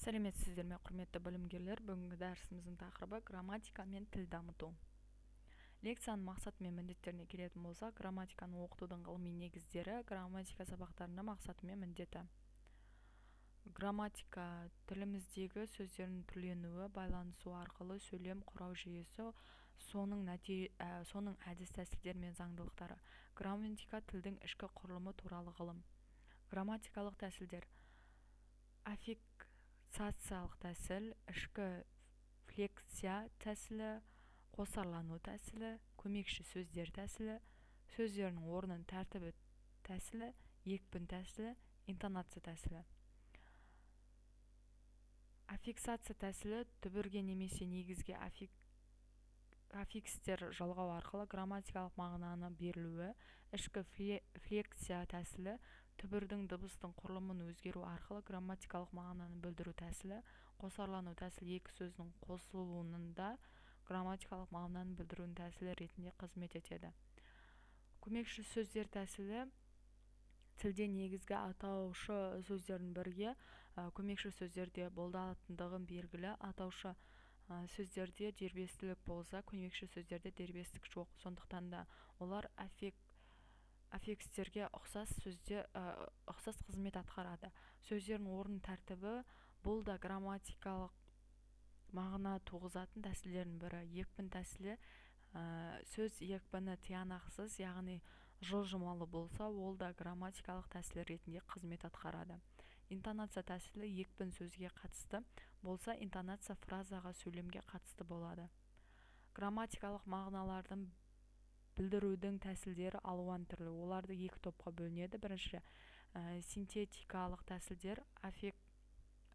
Сәлеметсіздер ме, құрметті білімгерлер. Бүгінгі дәрісіміздің тақырыбы грамматика мен тіл дамыту. Лекцияның мақсаты мен міндеттеріне келетін болсақ, грамматиканы оқытудың ғылыми негіздері, грамматика сабақтарында мақсаты мен міндеті. Грамматика тіліміздегі сөздердің түрленуі, байланысу арқылы сөйлем құрау жүйесі, соның әдіс тәсілдері мен заңдылықтары. Грамматика тілдің ішкі құрылымы туралы ғылым. Грамматикалық тәсілдер: аффиксациялық тәсіл, ішкі флексия тәсілі, қосарлану тәсілі, көмекші сөздер тәсілі, сөздердің орнын тәртібі тәсілі, екпін тәсілі, интонация тәсілі. Аффиксация тәсілі түбірге немесе негізге аффикстер жалғау арқылы грамматикалық мағынаны берілуі. Ішкі флексия тәсілі түбірдің дыбыстың құрылымын өзгеру арқылы грамматикалық мағынаны білдіру тәсілі. Қосарлану тәсілі екі сөздің қосылуында грамматикалық мағынаны білдірудің тәсілі ретінде қызмет етеді. Көмекші сөздер тәсілі тілде негізгі атаушы сөздердің бірге көмекші сөздерде болатындығын белгілі. Атаушы сөздерде дербестілік болса, көмекші сөздерде дербестік жоқ. Сондықтан да олар аффикстерге ұқсас қызмет атқарады. Сөздердің орын тәртібі бұл да грамматикалық мағына туғызатын тәсілдердің бірі. Екпін тәсілі сөз екпіні тиянақсыз, яғни жылжымалы болса, ол да грамматикалық тәсіл ретінде қызмет атқарады. Интонация тәсілі екпін сөзге қатысты болса, интонация фразаға, сөйлемге қатысты болады. Грамматикалық мағыналардың білдірудің тәсілдері алуан түрлі. Оларды екі топқа бөлінеді. Бірінші синтетикалық тәсілдер: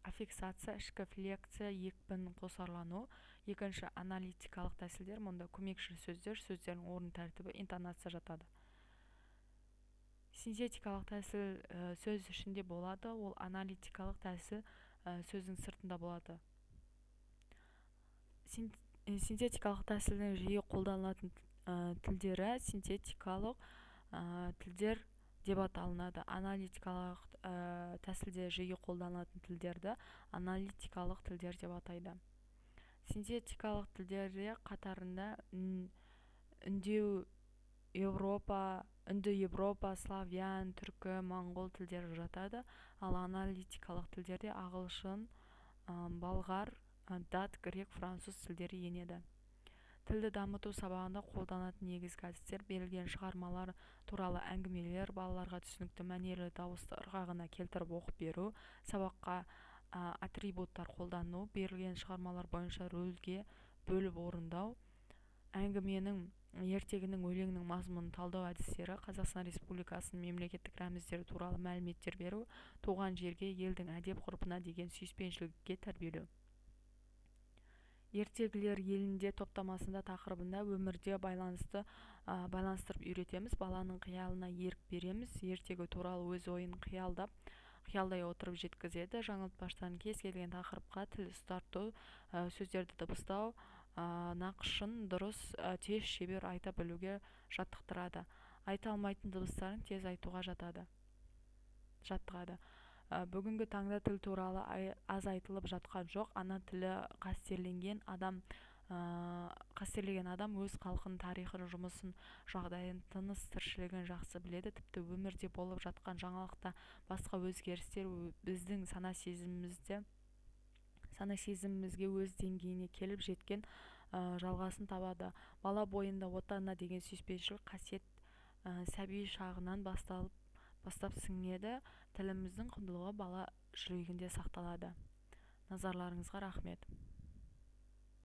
аффиксация, ішкі флексия, екпін, қосарлану. Екінші аналитикалық тәсілдер: мұнда көмекші сөздер, сөздердің орын тәртібі, интонация жатады. Синтетикалық тәсіл сөз ішінде болады, ол аналитикалық тәсіл сөздің сыртында болады. Синтетикалық тәсілдің жиі қолданылатын тілдері синтетикалық тілдер деп аталынады. Аналитикалық тәсілде жиі қолданылатын тілдерді аналитикалық тілдер деп атайды. Синтетикалық тілдерде қатарында үндеуропа, славян, түркі, моңғол тілдері жатады. Ал аналитикалық тілдерде ағылшын, балғар, дат, грек, француз тілдері енеді. Тілді дамыту сабағында қолданатын негізгі әдістер: берілген шығармалар туралы әңгімелер, балаларға түсінікті мәнерлі дауысты ырғағына келтіріп оқып беру, сабаққа атрибуттар қолдану, берілген шығармалар бойынша рөлге бөліп орындау, әңгіменің, ертегінің, өлеңнің мазмұнын талдау әдістері, Қазақстан Республикасының мемлекеттік рәміздері туралы мәліметтер беру, туған жерге, елдің әдеп-ғұрпына деген сүйіспеншілікке тәрбиелеу. Ертегілер елінде топтамасында тақырыбында өмірде байланыстырып үйретеміз, баланың қиялына ерік береміз, ертегі туралы өз ойын қиялдай отырып жеткізеді. Жаңылтпаштан кез келген тақырыпқа тіл ұстарту, сөздерді дыбыстау нақышын дұрыс, тез, шебер айта білуге жаттықтырады. Айта алмайтын дыбыстарын тез айтуға жаттығады. Бүгінгі таңда тіл туралы аз айтылып жатқан жоқ. Ана тілі қастерлеген адам өз халқының тарихын, жұмысын, жағдайын, тыныс тіршілігін жақсы біледі. Тіпті өмірде болып жатқан жаңалықта басқа өзгерістер біздің сана сезімімізге өз деңгейіне келіп жеткен жалғасын табады. Бала бойында отанына деген сүйіспеншілік қасиет сәби шағынан бастап сіңеді. Тіліміздің құндылығы бала жүрегінде сақталады. Назарларыңызға рахмет.